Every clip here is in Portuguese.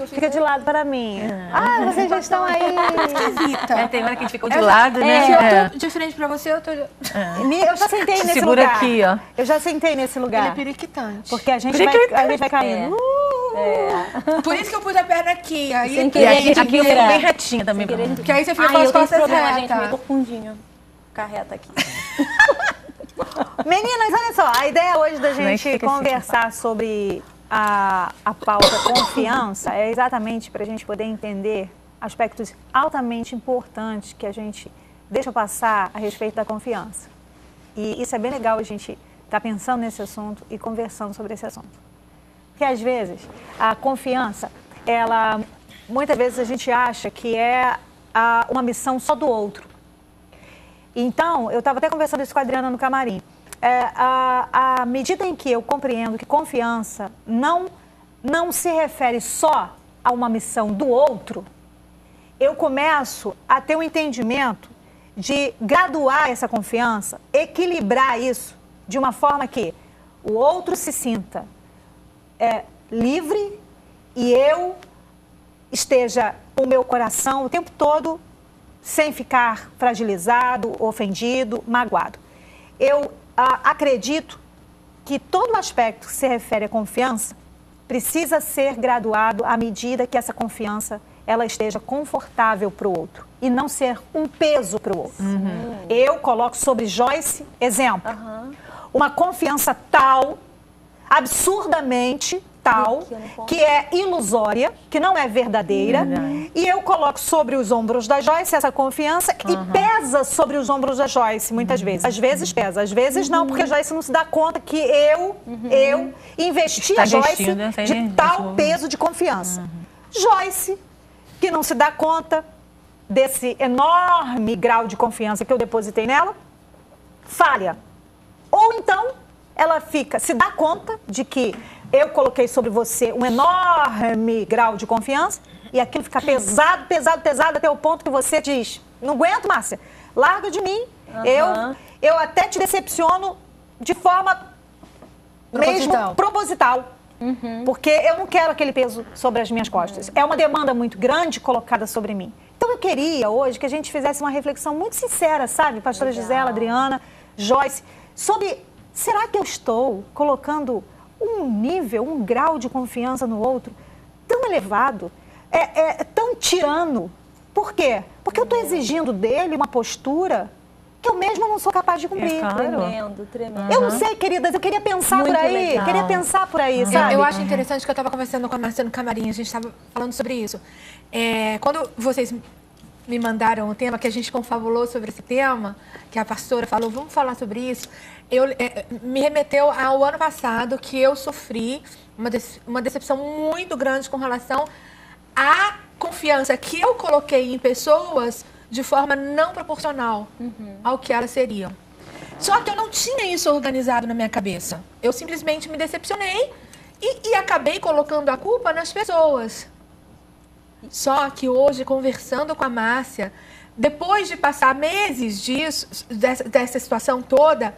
Fica de lado para mim. Ah, vocês já estão aí. Esquisita. Tem hora que a gente fica de lado, né? Se eu tô de frente pra você, eu tô... Eu já sentei nesse Segura lugar. aqui, ó. Eu já sentei nesse lugar. Ele é periquitante. Porque a gente vai caindo. Por isso que eu pus a perna aqui. Aí, Sem E querer, aqui eu fico bem retinha também. porque aí você fica com Ai, as eu tenho costas problema, gente, retas. meio corcundinho. Ficar reta aqui. Meninas, olha só, a ideia hoje da gente fica assim, conversar sobre a pauta confiança é exatamente para a gente poder entender aspectos altamente importantes que a gente deixa passar a respeito da confiança. E isso é bem legal a gente estar pensando nesse assunto e conversando sobre esse assunto. Porque às vezes a confiança, muitas vezes a gente acha que é uma missão só do outro. Então, eu estava até conversando isso com a Adriana no camarim. À medida em que eu compreendo que confiança não se refere só a uma missão do outro, eu começo a ter um entendimento de graduar essa confiança, equilibrar isso de uma forma que o outro se sinta livre e eu esteja com o meu coração o tempo todo sem ficar fragilizado, ofendido, magoado. Eu acredito que todo aspecto que se refere à confiança precisa ser graduado à medida que essa confiança ela esteja confortável para o outro e não ser um peso para o outro. Eu coloco sobre Joyce, exemplo, uma confiança tal, absurdamente tal, que é ilusória, que não é verdadeira, e eu coloco sobre os ombros da Joyce essa confiança e pesa sobre os ombros da Joyce muitas vezes. Às vezes pesa, às vezes não, porque a Joyce não se dá conta que eu investi a Joyce de tal peso de confiança. Joyce, que não se dá conta desse enorme grau de confiança que eu depositei nela, falha. Ou então, ela se dá conta de que eu coloquei sobre você um enorme grau de confiança e aquilo fica pesado, pesado, pesado até o ponto que você diz, não aguento, Márcia, larga de mim, eu até te decepciono de forma mesmo proposital. Porque eu não quero aquele peso sobre as minhas costas. É uma demanda muito grande colocada sobre mim. Então eu queria hoje que a gente fizesse uma reflexão muito sincera, sabe? Pastora Gisela, Adriana, Joyce, sobre será que eu estou colocando um nível, um grau de confiança no outro tão elevado, tão tirano? Por quê? Porque eu estou exigindo dele uma postura que eu mesma não sou capaz de cumprir. Tremendo, tremendo. Eu não sei, queridas, eu queria pensar Muito por aí. legal. Queria pensar por aí, sabe? Eu acho interessante que eu estava conversando com a Márcia no camarim, a gente estava falando sobre isso. Quando vocês me mandaram o tema, que a gente confabulou sobre esse tema, que a pastora falou, vamos falar sobre isso, me remeteu ao ano passado, que eu sofri uma decepção muito grande com relação à confiança que eu coloquei em pessoas de forma não proporcional ao que elas seriam. Só que eu não tinha isso organizado na minha cabeça. Eu simplesmente me decepcionei e acabei colocando a culpa nas pessoas. Só que hoje, conversando com a Márcia, depois de passar meses dessa situação toda,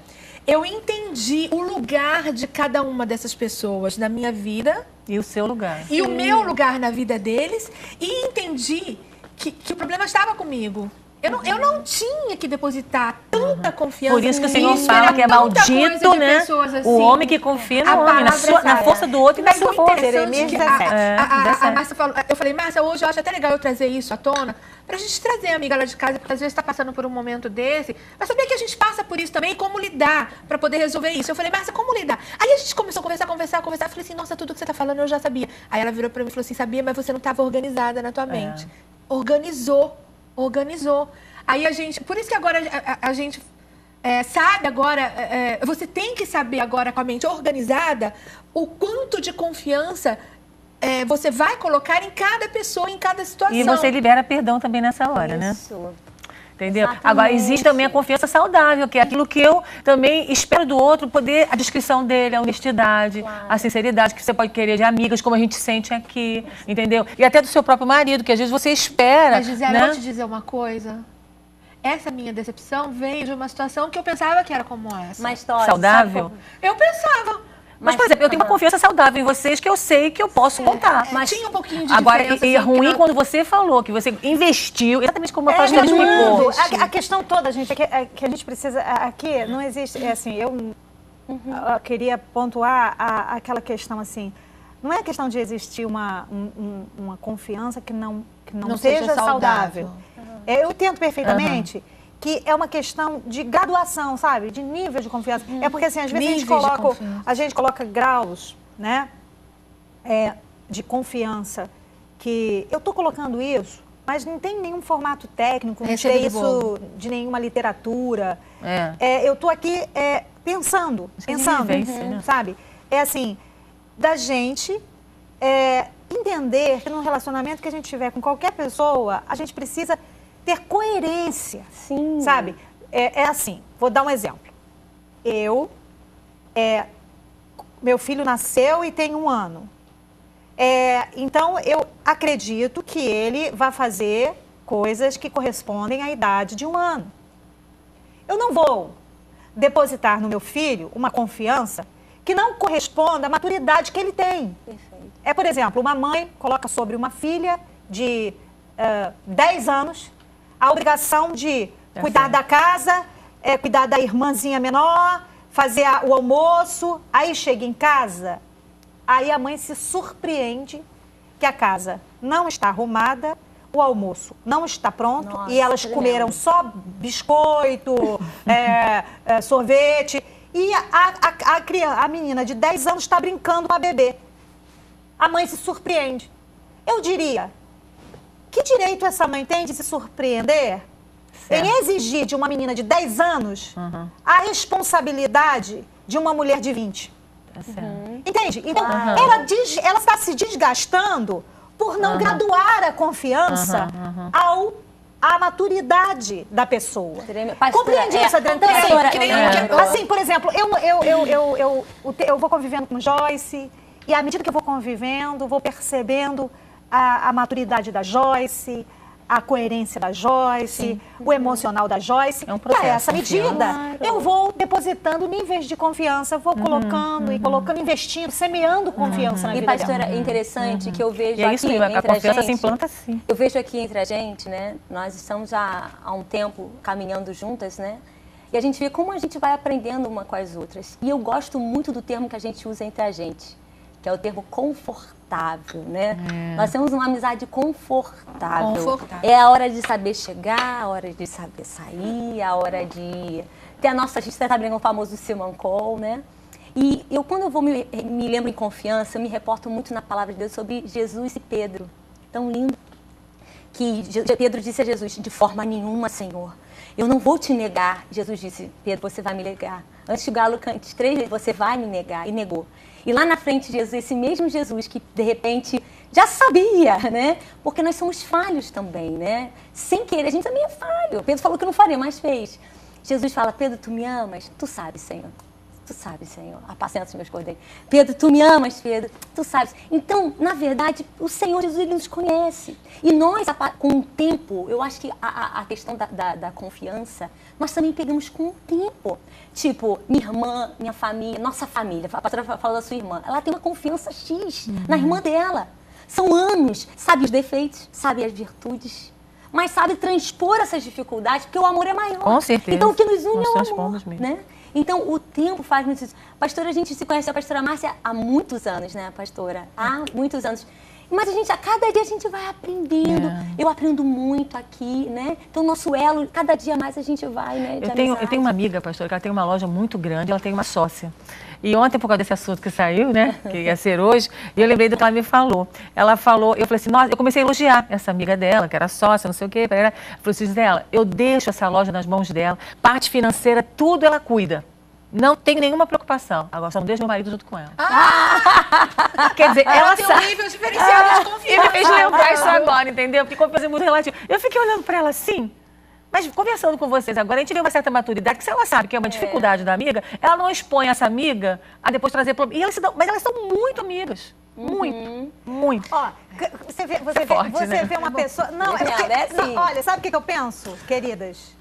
eu entendi o lugar de cada uma dessas pessoas na minha vida. E o seu lugar. E o meu lugar na vida deles. E entendi que o problema estava comigo. Eu não tinha que depositar tanta confiança. Por isso que o em Senhor mim, fala que é esperar tanta coisa maldito, de né? pessoas assim. O homem que confia no A homem, palavra na força do outro e na Mas sua o força. interessante é que a 17. Márcia falou, eu falei, Márcia, hoje eu acho até legal eu trazer isso à tona, pra gente trazer a amiga lá de casa, porque às vezes está passando por um momento desse, mas saber que a gente passa por isso também e como lidar pra poder resolver isso. Eu falei, Márcia, como lidar? Aí a gente começou a conversar. Eu falei assim, nossa, tudo que você tá falando eu já sabia. Aí ela virou pra mim e falou assim, sabia, mas você não estava organizada na tua mente. Organizou. Aí a gente, por isso que agora a gente sabe agora, você tem que saber agora com a mente organizada o quanto de confiança você vai colocar em cada pessoa, em cada situação. E você libera perdão também nessa hora, né? Entendeu? Exatamente. Agora, existe também a confiança saudável, que é aquilo que eu também espero do outro, poder, a descrição dele, a honestidade, a sinceridade, que você pode querer de amigas, como a gente sente aqui, entendeu? E até do seu próprio marido, que às vezes você espera. Mas, Gisele, né? eu vou te dizer uma coisa. Essa minha decepção veio de uma situação que eu pensava que era como essa. Uma história. Saudável? Eu pensava. Mas, por exemplo, eu tenho uma confiança saudável em vocês que eu sei que eu posso contar. Mas tinha um pouquinho de agora, diferença. e é assim, ruim que não- quando você falou que você investiu, exatamente como a pastora Mundo. explicou. A questão toda, gente, é que a gente precisa... Aqui não existe... É assim, eu queria pontuar aquela questão assim... Não é questão de existir uma confiança que não seja saudável. Eu entendo perfeitamente que é uma questão de graduação, sabe? De nível de confiança. É porque, assim, às vezes a gente coloca graus, né? De confiança. Que eu estou colocando isso, mas não tem nenhum formato técnico, não Receita tem de isso bolo. de nenhuma literatura. É. Eu estou aqui pensando, vivência, né? sabe? É assim, da gente entender que num relacionamento que a gente tiver com qualquer pessoa, a gente precisa ter coerência. Sim. Sabe? É assim, vou dar um exemplo. Meu filho nasceu e tem 1 ano. Então, eu acredito que ele vai fazer coisas que correspondem à idade de 1 ano. Eu não vou depositar no meu filho uma confiança que não corresponda à maturidade que ele tem. Perfeito. Por exemplo, uma mãe coloca sobre uma filha de 10 anos a obrigação de cuidar da casa, cuidar da irmãzinha menor, fazer o almoço. Aí chega em casa, aí a mãe se surpreende que a casa não está arrumada, o almoço não está pronto. Nossa, e elas comeram só biscoito, sorvete. E a menina de 10 anos está brincando com a bebê. A mãe se surpreende. Eu diria, que direito essa mãe tem de se surpreender em exigir de uma menina de 10 anos a responsabilidade de uma mulher de 20? Tá certo. Entende? Então, ela está se desgastando por não graduar a confiança à maturidade da pessoa. Compreende isso, Adriana? Assim, por exemplo, eu vou convivendo com Joyce e à medida que eu vou convivendo, vou percebendo a maturidade da Joyce, a coerência da Joyce, o emocional da Joyce. É um processo, e a essa medida, Claro. eu vou depositando níveis de confiança, vou colocando e colocando, investindo, semeando confiança na E, vida dela. pastora, é interessante que eu vejo E é aqui isso mesmo, a entre a confiança se gente. implanta assim. Eu vejo aqui entre a gente, né? Nós estamos já há um tempo caminhando juntas, né? E a gente vê como a gente vai aprendendo uma com as outras. E eu gosto muito do termo que a gente usa entre a gente, que é o termo confortável, né? Nós temos uma amizade confortável. É a hora de saber chegar, a hora de saber sair, a hora de ter a gente tá brincando com o famoso Simancol, né? E eu, quando eu vou me lembro em confiança, eu me reporto muito na palavra de Deus sobre Jesus e Pedro. Tão lindo. Que Pedro disse a Jesus, de forma nenhuma, Senhor, eu não vou te negar. Jesus disse, Pedro, você vai me negar. Antes que o galo cante 3 vezes, você vai me negar. E negou. E lá na frente de Jesus, esse mesmo Jesus que, de repente, já sabia, né? Porque nós somos falhos também, né? Sem querer, a gente também é falho. Pedro falou que não faria, mas fez. Jesus fala, Pedro, tu me amas? Tu sabes, Senhor. Tu sabes, Senhor. Apacenta os meus cordeiros. Pedro, tu me amas, Pedro? Tu sabes. Então, na verdade, o Senhor Jesus, Ele nos conhece. E nós, com o tempo, eu acho que a questão da confiança, nós também pegamos com o tempo. Tipo, minha irmã, minha família, nossa família, a pastora falou da sua irmã, ela tem uma confiança X na irmã dela. São anos, sabe os defeitos, sabe as virtudes, mas sabe transpor essas dificuldades, porque o amor é maior. Com certeza. Então, o que nos une Nós é o amor, transpomos mesmo. né? Então, o tempo faz muito isso. Pastora, a gente se conhece a pastora Márcia há muitos anos, né, pastora? Há muitos anos. Mas a cada dia a gente vai aprendendo. Eu aprendo muito aqui, né? Então, nosso elo, cada dia mais a gente vai, né? Eu tenho uma amiga, pastora, que ela tem uma loja muito grande, ela tem uma sócia. E ontem, por causa desse assunto que saiu, né, que ia ser hoje, eu lembrei do que ela me falou. Ela falou, eu falei assim, nossa, eu comecei a elogiar essa amiga dela, que era sócia, não sei o quê. Ela falou assim, dela, eu deixo essa loja nas mãos dela, parte financeira, tudo ela cuida. Não tenho nenhuma preocupação. Agora só não deixo meu marido junto com ela. Quer dizer, ela tem sabe. um nível diferenciado de confiança. E me fez lembrar isso agora, entendeu? Porque confiança é muito relativo. Eu fiquei olhando para ela assim, mas conversando com vocês agora, a gente vê uma certa maturidade, que se ela sabe que é uma dificuldade da amiga, ela não expõe essa amiga a depois trazer problema. E elas mas elas são muito amigas. Muito, muito. Ó, você forte, né? vê uma pessoa... Não, assim. olha, sabe o que eu penso, queridas?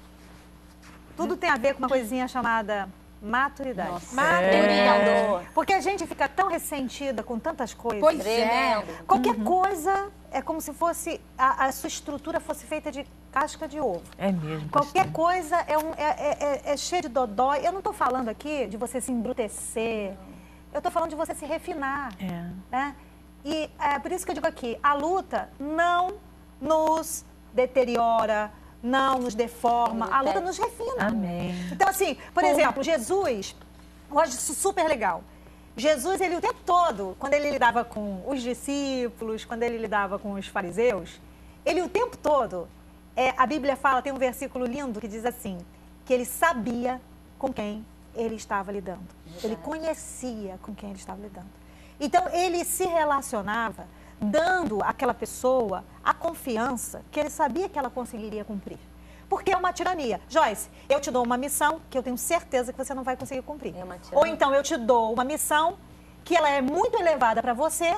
Tudo tem a ver com uma coisinha chamada Maturidade. Nossa, Maturidade. Porque a gente fica tão ressentida com tantas coisas. Pois Tremendo. Qualquer coisa é como se fosse a sua estrutura fosse feita de casca de ovo. É mesmo. Qualquer coisa é cheio de dodói. Eu não estou falando aqui de você se embrutecer. Eu estou falando de você se refinar. Né? E é por isso que eu digo aqui, a luta não nos deteriora, não nos deforma, a luta nos refina. Amém. Então, assim, por exemplo, Jesus, eu acho isso super legal. Jesus, ele o tempo todo, quando ele lidava com os discípulos, quando ele lidava com os fariseus, ele o tempo todo, a Bíblia fala, tem um versículo lindo que diz assim, que ele sabia com quem ele estava lidando. Ele conhecia com quem ele estava lidando. Então, ele se relacionava dando àquela pessoa a confiança que ele sabia que ela conseguiria cumprir. Porque é uma tirania. Joyce, eu te dou uma missão que eu tenho certeza que você não vai conseguir cumprir. É uma tirania. Ou então eu te dou uma missão que ela é muito elevada para você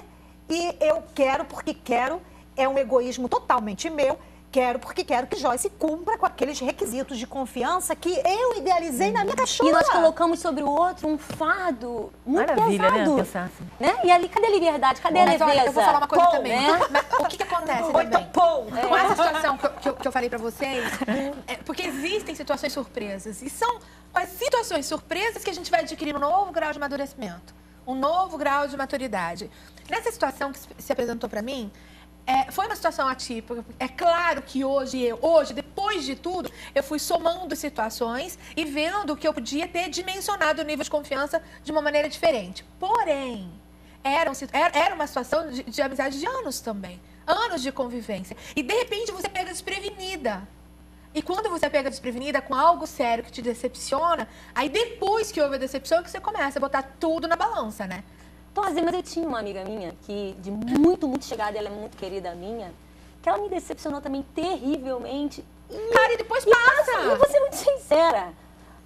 e eu quero porque quero, é um egoísmo totalmente meu, quero porque quero que Joyce cumpra com aqueles requisitos de confiança que eu idealizei na minha cachorra. E nós colocamos sobre o outro um fardo muito Maravilha, pesado. né? Pensar assim. Né? E ali, cadê a liberdade? Cadê a Mas leveza? olha, eu vou falar uma coisa Pô, também. né? Mas o que acontece Ou também? então, pô. Com essa situação que eu falei pra vocês, porque existem situações surpresas. E são as situações surpresas que a gente vai adquirir um novo grau de amadurecimento, um novo grau de maturidade. Nessa situação que se apresentou pra mim, foi uma situação atípica. É claro que hoje, depois de tudo, eu fui somando situações e vendo que eu podia ter dimensionado o nível de confiança de uma maneira diferente. Porém, era uma situação de amizade de anos também. Anos de convivência. E, de repente, você pega desprevenida. E quando você pega desprevenida com algo sério que te decepciona, aí depois que houve a decepção, que você começa a botar tudo na balança, né? Mas eu tinha uma amiga minha, que de muito, muito chegada, ela é muito querida minha, que ela me decepcionou também terrivelmente. Cara, e depois passa. Eu vou ser muito sincera.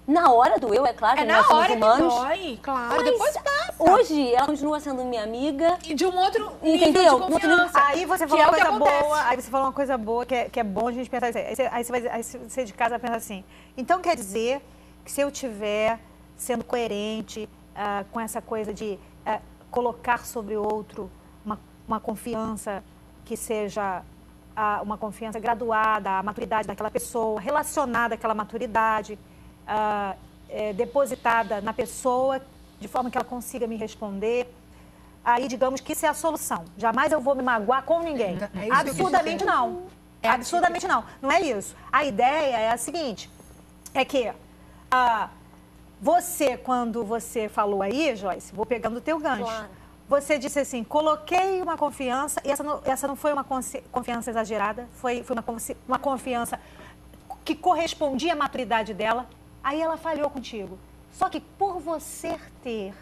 Na hora doeu, é claro, que Na nós somos hora que humanos. dói, claro, Mas depois passa. hoje ela continua sendo minha amiga. E de um outro nível Entendeu? de confiança. Aí você que falou é uma o que coisa acontece. boa, aí você falou uma coisa boa que é bom a gente pensar isso. Aí você de casa vai pensar assim, então quer dizer que se eu estiver sendo coerente com essa coisa de colocar sobre o outro uma confiança que seja uma confiança graduada, a maturidade daquela pessoa, relacionada àquela maturidade, depositada na pessoa, de forma que ela consiga me responder. Aí, digamos que isso é a solução. Jamais eu vou me magoar com ninguém. É isso Absurdamente que eu quis não. Absurdamente não. Não é isso. A ideia é a seguinte, é que você, quando você falou aí, Joyce, vou pegando o teu gancho. Claro. Você disse assim, coloquei uma confiança, e essa não foi uma confiança exagerada, foi uma confiança que correspondia à maturidade dela, aí ela falhou contigo. Só que por você ter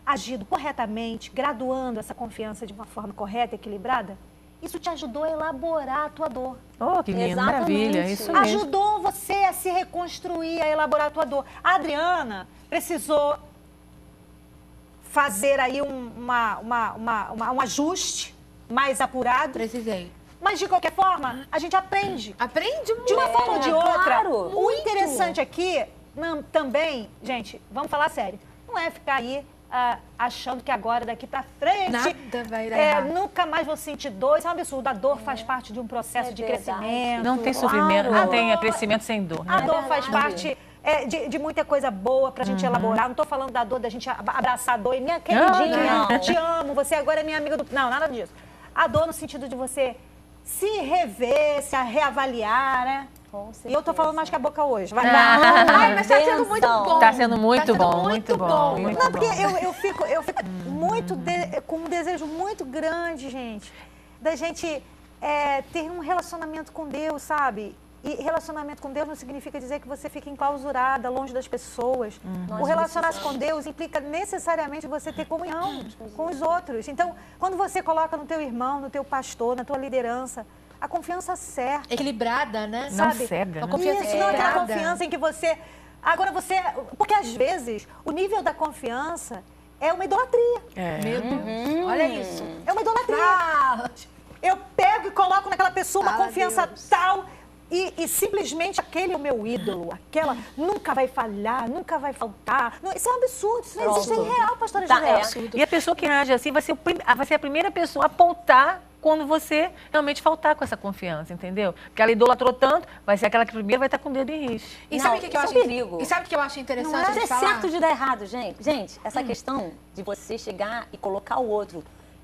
agido corretamente, graduando essa confiança de uma forma correta, equilibrada, isso te ajudou a elaborar a tua dor. Oh, que lindo, Exatamente. maravilha, isso mesmo. Ajudou você a se reconstruir, a elaborar a tua dor. A Adriana precisou fazer aí um ajuste mais apurado. Precisei. Mas, de qualquer forma, a gente aprende. Aprende muito. De uma forma ou de outra. claro. O Muito. interessante aqui, também, gente, vamos falar sério, não é ficar aí achando que agora, daqui pra frente, Nada vai dar errado. nunca mais vou sentir dor. Isso é um absurdo. A dor faz parte de um processo de verdade. crescimento. Não tem sofrimento, Claro. não tem crescimento sem dor. A Né? dor faz verdade. parte de muita coisa boa pra gente elaborar. Não tô falando da dor, da gente abraçar a dor. E minha queridinha, não. te amo, você agora é minha amiga do... Não, nada disso. A dor no sentido de você se rever, se reavaliar, né? Com E eu tô falando mais que a boca hoje. Vai. Ai, mas tá sendo muito Benção. bom. Tá sendo muito Tá sendo bom, muito bom, muito Não, porque bom. eu fico com um desejo muito grande, gente, da gente ter um relacionamento com Deus, sabe? E relacionamento com Deus não significa dizer que você fica enclausurada, longe das pessoas. O relacionar-se com Deus implica necessariamente você ter comunhão com os outros. Então, quando você coloca no teu irmão, no teu pastor, na tua liderança, a confiança certa. Equilibrada, né? Não sabe? cega, Uma né? confiança Isso, não é aquela equilibrada. confiança em que você... Agora você... Porque às vezes o nível da confiança é uma idolatria. Meu Deus. Olha isso. É uma idolatria. Ah, Eu pego e coloco naquela pessoa uma Fala, confiança Deus. tal E simplesmente aquele é o meu ídolo, aquela nunca vai falhar, nunca vai faltar. Não, isso é um absurdo, isso não existe, é real, pastora Gisele. E a pessoa que age assim vai ser a primeira pessoa a apontar quando você realmente faltar com essa confiança, entendeu? Porque ela idolatrou tanto, vai ser aquela que primeiro vai estar com o dedo em risco. E sabe o que eu acho perigo? E sabe o que eu acho interessante de falar? É certo de dar errado, gente. Gente, essa questão de você chegar e colocar o outro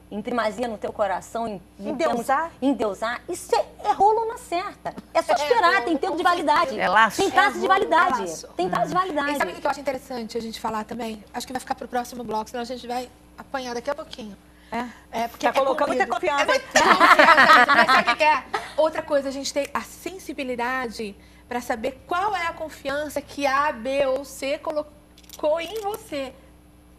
em primazia no teu coração, endeusar, isso é rolo na certa. É só esperar, tem tempo de validade. É laço. Tem prazo de validade. Tem prazo de validade. E sabe o que eu acho interessante a gente falar também? Acho que vai ficar pro próximo bloco, senão a gente vai apanhar daqui a pouquinho. Porque tá colocando muita confiança. Mas sabe o que é? Outra coisa, a gente tem a sensibilidade para saber qual é a confiança que A, B ou C colocou em você.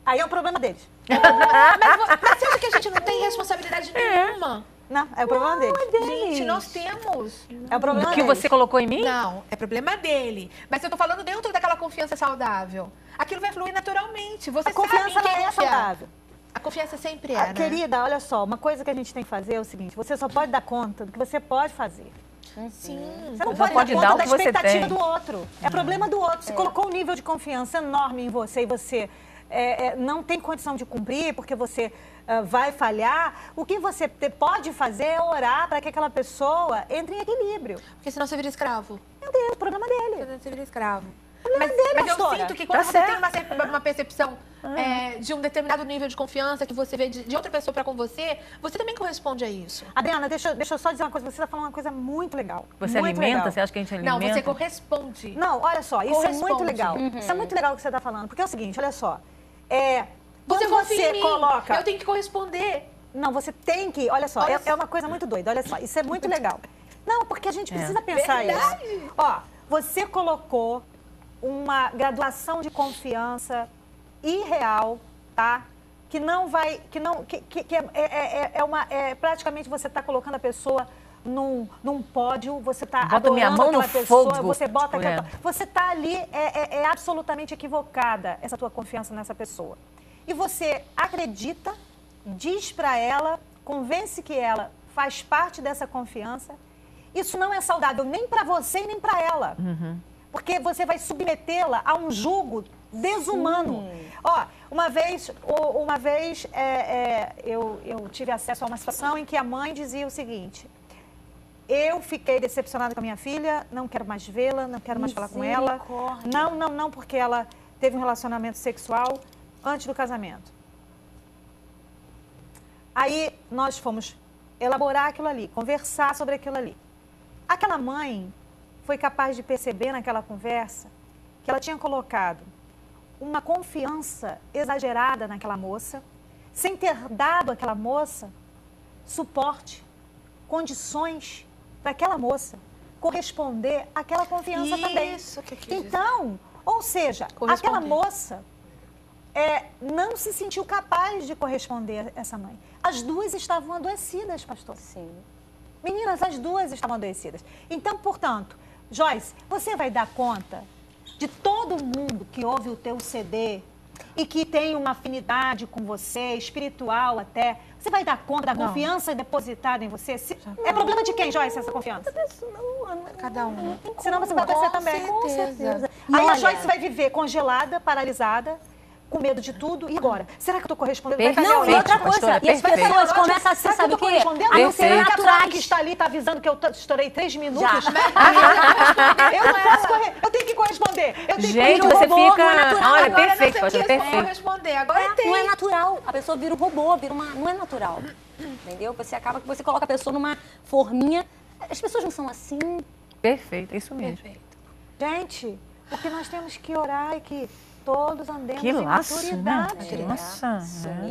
Aí é o problema deles. Mas você acha que a gente não tem responsabilidade nenhuma? Não, é o problema deles. Gente, nós temos. É o problema Do que deles. você colocou em mim? Não, é problema dele. Mas eu tô falando dentro daquela confiança saudável. Aquilo vai fluir naturalmente. Você A confiança sabe em não quem é confiar. saudável. A confiança sempre é, né? Querida, olha só, uma coisa que a gente tem que fazer é o seguinte, você só pode dar conta do que você pode fazer. Sim. Você não Você pode pode dar dar conta o da que você expectativa tem. do outro. É problema do outro. Você colocou um nível de confiança enorme em você e você não tem condição de cumprir porque você vai falhar. O que você pode fazer é orar para que aquela pessoa entre em equilíbrio. Porque senão você vira escravo. Meu Deus, o problema dele. Você vira escravo. Problema Mas dele, eu pastora. sinto que quando Tá você certo. tem uma percepção de um determinado nível de confiança que você vê de outra pessoa para com você, você também corresponde a isso. Adriana, deixa eu só dizer uma coisa. Você está falando uma coisa muito legal. Você muito alimenta? legal. Você acha que a gente alimenta? Não, você corresponde. Não, olha só, isso é muito Corresponde. legal. Isso é muito legal o que você está falando. Porque é o seguinte, olha só. Você Quando confia em mim. coloca... Eu tenho que corresponder. Não, você tem que... Olha só, é uma coisa muito doida. Olha só, isso é muito legal. Não, porque a gente precisa pensar Verdade. isso. Ó, você colocou uma graduação de confiança irreal, tá? Que não vai... praticamente você está colocando a pessoa num pódio, você está Bota minha adorando mão no aquela pessoa, fogo. você bota aquela... Você está ali, é absolutamente equivocada essa tua confiança nessa pessoa. E você acredita, diz para ela, convence que ela faz parte dessa confiança. Isso não é saudável nem para você e nem para ela. Porque você vai submetê-la a um jugo desumano. Ó, uma vez eu tive acesso a uma situação em que a mãe dizia o seguinte: eu fiquei decepcionada com a minha filha, não quero mais vê-la, não quero mais falar com ela. Não, porque ela teve um relacionamento sexual antes do casamento. Aí nós fomos elaborar aquilo ali, conversar sobre aquilo ali. Aquela mãe foi capaz de perceber naquela conversa que ela tinha colocado uma confiança exagerada naquela moça, sem ter dado àquela moça suporte, condições para aquela moça corresponder àquela confiança também. Isso que eu quis dizer. Então, ou seja, aquela moça não se sentiu capaz de corresponder a essa mãe. As duas estavam adoecidas, pastor. Sim. Meninas, as duas estavam adoecidas. Então, portanto, Joyce, você vai dar conta de todo mundo que ouve o teu CD e que tem uma afinidade com você, espiritual até. Você vai dar conta da confiança depositada em você? É problema de quem, Joyce, essa confiança? Cada um. Senão você vai adoecer também. Com certeza. Aí a Joyce vai viver congelada, paralisada, com medo de tudo. E agora? Será que eu estou correspondendo? Não, e outra coisa, e as pessoas começam a ser, sabe o quê? A não ser que a placa que está ali está avisando que eu estourei 3 minutos. Eu não posso correr. Eu tenho que corresponder. Eu tenho Gente, que você correr. fica... Olha, perfeito, pastor, Vou perfeito. responder. Agora tem. Não é natural. A pessoa vira um robô, não é natural. Entendeu? Você acaba que você coloca a pessoa numa forminha. As pessoas não são assim. Perfeito, é isso mesmo. Perfeito. Gente, o que nós temos que orar é que todos andemos Que em laço, né? maturidade. Nossa.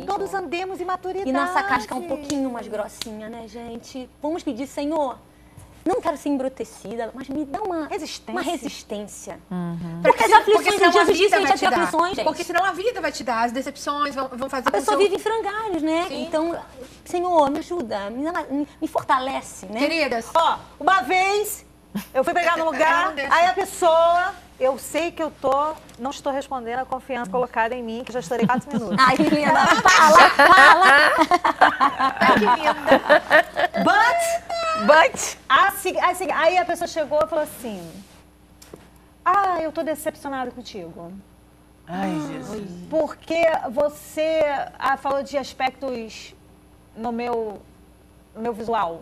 Todos andemos em maturidade. E nossa casca é um pouquinho mais grossinha, né, gente? Vamos pedir, Senhor, não quero ser embrutecida, mas me dá uma resistência. Porque as aflições, senão Jesus disse que a gente vai ia te ter dar. aflições, gente. Porque senão a vida vai te dar, as decepções vão fazer A pessoa com que vive em frangalhos, né? Sim. Então, Senhor, me ajuda, me fortalece, né? Queridas, Ó, uma vez eu fui pegar no lugar, aí a pessoa, eu sei que não estou respondendo a confiança colocada em mim, que já estourei 4 minutos. Ai, linda, fala! ai que linda. But... Aí a pessoa chegou e falou assim, eu tô decepcionada contigo. Ai, Jesus. Porque você falou de aspectos no meu visual.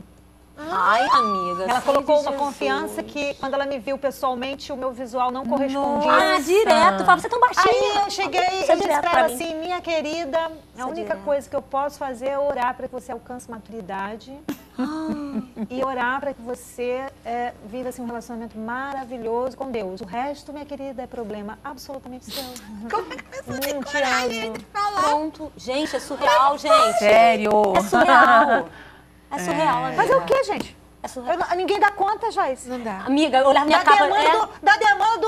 Ai, amiga. Ela filha colocou de uma Jesus. confiança que, quando ela me viu pessoalmente, o meu visual não correspondia. Ah, direto. Fala, você é tão baixinha. Aí eu cheguei e Isso é disse direto pra pra ela mim. assim, minha querida, a é única direto. coisa que eu posso fazer é orar para que você alcance maturidade e orar para que você viva assim, um relacionamento maravilhoso com Deus. O resto, minha querida, é problema absolutamente seu. Como é que a pessoa tem te coragem amo. de falar? Pronto. Gente, é surreal, gente. Sério? É surreal. É surreal, amiga. Mas é o que, gente? É surreal. Ninguém dá conta, Joyce. Não dá. Amiga, olhar minha Da capa... demanda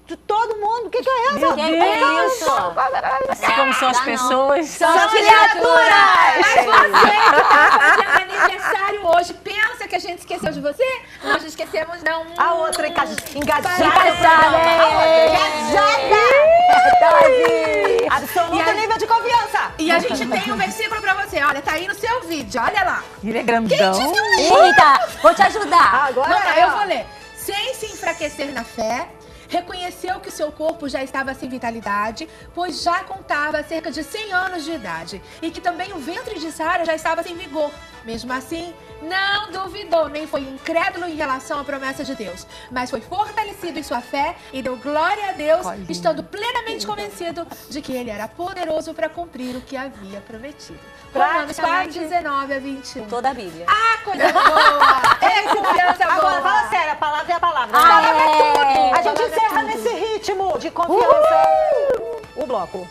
de todo mundo. O que é essa? Meu Que é isso? Assim como são as Dá não. pessoas. São criaturas! Mas você que tá fazendo aniversário hoje, pensa que a gente esqueceu de você? Nós não esquecemos, não. A outra engajada. Absoluto nível de confiança. E a gente tem um versículo pra você. Olha, tá aí no seu vídeo. Olha lá. Ele é grandão. Eita, vou te ajudar. Agora Vamos lá, eu vou ler. Sem se enfraquecer na fé, reconheceu que o seu corpo já estava sem vitalidade, pois já contava cerca de 100 anos de idade, e que também o ventre de Sara já estava sem vigor. Mesmo assim, não duvidou, nem foi incrédulo em relação à promessa de Deus, mas foi fortalecido em sua fé e deu glória a Deus, estando plenamente convencido de que ele era poderoso para cumprir o que havia prometido. Romanos 4:19-21. Toda a Bíblia. Ah, coisa boa! É confiança boa! Agora, fala sério, a palavra é a palavra. É. A gente encerra nesse ritmo de confiança o bloco.